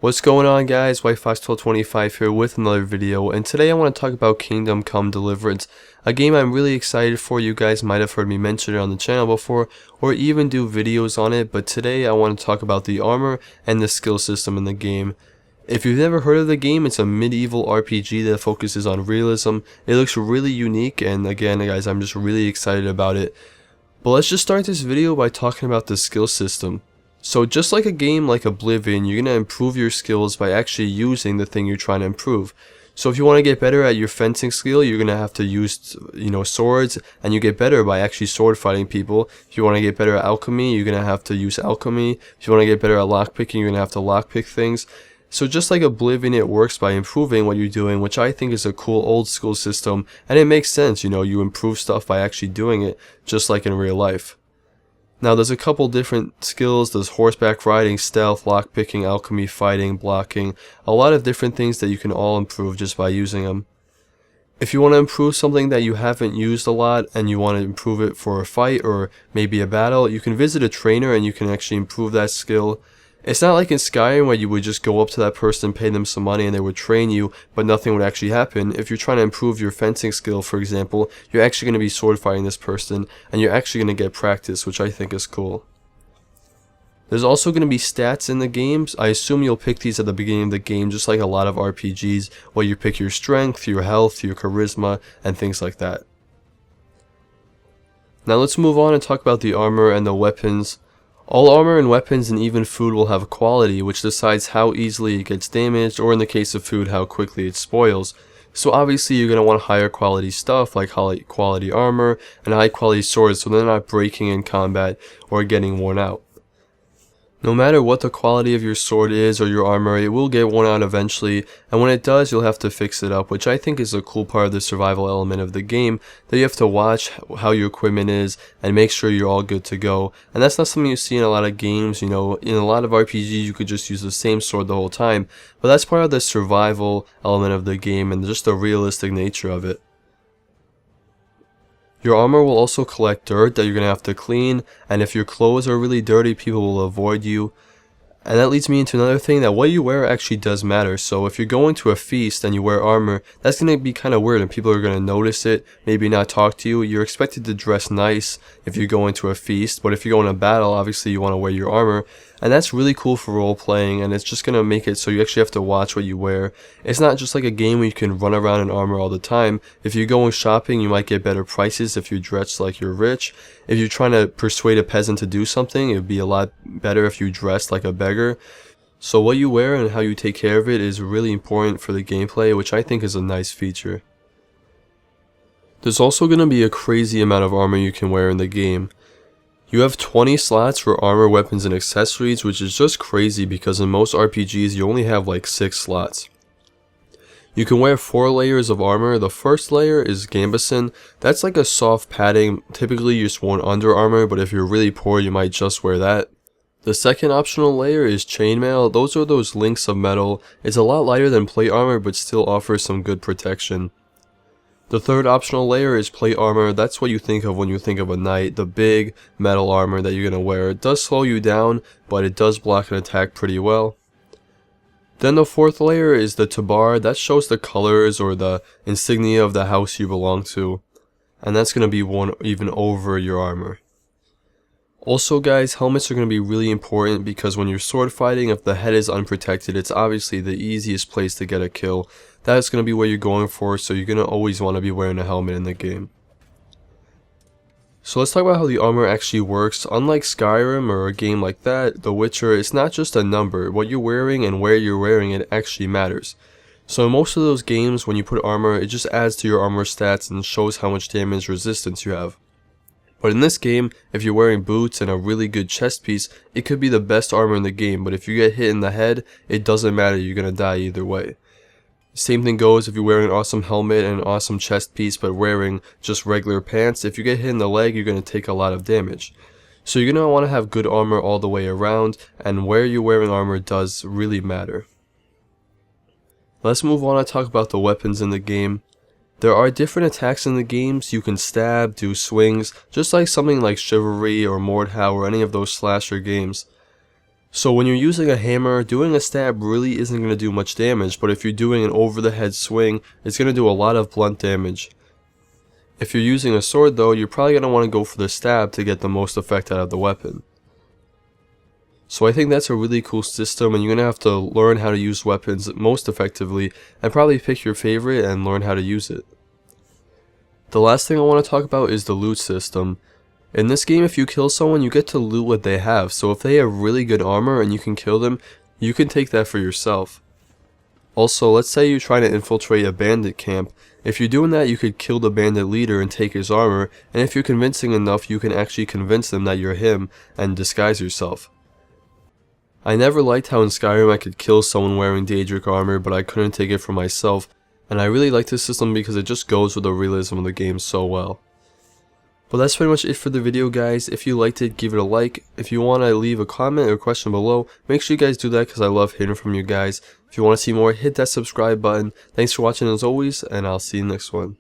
What's going on, guys? WhiteFox1225 here with another video, and today I want to talk about Kingdom Come Deliverance, a game I'm really excited for. You guys might have heard me mention it on the channel before, or even do videos on it, but today I want to talk about the armor and the skill system in the game. If you've never heard of the game, it's a medieval RPG that focuses on realism. It looks really unique, and again, guys, I'm just really excited about it. But let's just start this video by talking about the skill system. So just like a game like Oblivion, you're going to improve your skills by actually using the thing you're trying to improve. So if you want to get better at your fencing skill, you're going to have to use, swords, and you get better by actually sword fighting people. If you want to get better at alchemy, you're going to have to use alchemy. If you want to get better at lockpicking, you're going to have to lockpick things. So just like Oblivion, it works by improving what you're doing, which I think is a cool old school system, and it makes sense, you improve stuff by actually doing it, just like in real life. Now there's a couple different skills. There's horseback riding, stealth, lockpicking, alchemy, fighting, blocking, a lot of different things that you can all improve just by using them. If you want to improve something that you haven't used a lot and you want to improve it for a fight or maybe a battle, you can visit a trainer and you can actually improve that skill. It's not like in Skyrim where you would just go up to that person, pay them some money, and they would train you, but nothing would actually happen. If you're trying to improve your fencing skill, for example, you're actually going to be sword fighting this person, and you're actually going to get practice, which I think is cool. There's also going to be stats in the games. I assume you'll pick these at the beginning of the game, just like a lot of RPGs, where you pick your strength, your health, your charisma, and things like that. Now let's move on and talk about the armor and the weapons. All armor and weapons and even food will have a quality, which decides how easily it gets damaged, or in the case of food, how quickly it spoils. So obviously you're going to want higher quality stuff like high quality armor and high quality swords so they're not breaking in combat or getting worn out. No matter what the quality of your sword is or your armor, it will get worn out eventually, and when it does, you'll have to fix it up, which I think is a cool part of the survival element of the game, that you have to watch how your equipment is and make sure you're all good to go. And that's not something you see in a lot of games. In a lot of RPGs you could just use the same sword the whole time, but that's part of the survival element of the game and just the realistic nature of it. Your armor will also collect dirt that you're going to have to clean, and if your clothes are really dirty, people will avoid you. And that leads me into another thing, that what you wear actually does matter. So if you're going to a feast and you wear armor, that's going to be kind of weird and people are going to notice it, maybe not talk to you. You're expected to dress nice if you're going to a feast, but if you're going to battle, obviously you want to wear your armor. And that's really cool for role playing, and it's just going to make it so you actually have to watch what you wear. It's not just like a game where you can run around in armor all the time. If you're going shopping, you might get better prices if you dress like you're rich. If you're trying to persuade a peasant to do something, it would be a lot better if you dressed like a beggar. So what you wear and how you take care of it is really important for the gameplay, which I think is a nice feature. There's also going to be a crazy amount of armor you can wear in the game. You have 20 slots for armor, weapons, and accessories, which is just crazy because in most RPGs you only have like 6 slots. You can wear 4 layers of armor. The first layer is gambeson. That's like a soft padding, typically just worn under armor, but if you're really poor you might just wear that. The second optional layer is chainmail. Those are those links of metal. It's a lot lighter than plate armor but still offers some good protection. The third optional layer is plate armor. That's what you think of when you think of a knight, the big metal armor that you're going to wear. It does slow you down, but it does block an attack pretty well. Then the fourth layer is the tabar. That shows the colors or the insignia of the house you belong to, and that's going to be worn even over your armor. Also guys, helmets are going to be really important because when you're sword fighting, if the head is unprotected, it's obviously the easiest place to get a kill. That's going to be what you're going for, so you're going to always want to be wearing a helmet in the game. So let's talk about how the armor actually works. Unlike Skyrim or a game like that, The Witcher, it's not just a number. What you're wearing and where you're wearing it actually matters. So in most of those games, when you put armor, it just adds to your armor stats and shows how much damage resistance you have. But in this game, if you're wearing boots and a really good chest piece, it could be the best armor in the game, but if you get hit in the head, it doesn't matter, you're gonna die either way. Same thing goes if you're wearing an awesome helmet and an awesome chest piece but wearing just regular pants. If you get hit in the leg, you're gonna take a lot of damage. So you're gonna want to have good armor all the way around, and where you're wearing armor does really matter. Let's move on and talk about the weapons in the game. There are different attacks in the games. You can stab, do swings, just like something like Chivalry or Mordhau or any of those slasher games. So when you're using a hammer, doing a stab really isn't going to do much damage, but if you're doing an over the head swing, it's going to do a lot of blunt damage. If you're using a sword though, you're probably going to want to go for the stab to get the most effect out of the weapon. So I think that's a really cool system, and you're going to have to learn how to use weapons most effectively and probably pick your favorite and learn how to use it. The last thing I want to talk about is the loot system. In this game, if you kill someone, you get to loot what they have, so if they have really good armor and you can kill them, you can take that for yourself. Also, let's say you're trying to infiltrate a bandit camp. If you're doing that, you could kill the bandit leader and take his armor, and if you're convincing enough, you can actually convince them that you're him and disguise yourself. I never liked how in Skyrim I could kill someone wearing Daedric armor, but I couldn't take it for myself, and I really like this system because it just goes with the realism of the game so well. But that's pretty much it for the video, guys. If you liked it, give it a like. If you want to leave a comment or question below, make sure you guys do that because I love hearing from you guys. If you want to see more, hit that subscribe button. Thanks for watching as always, and I'll see you next one.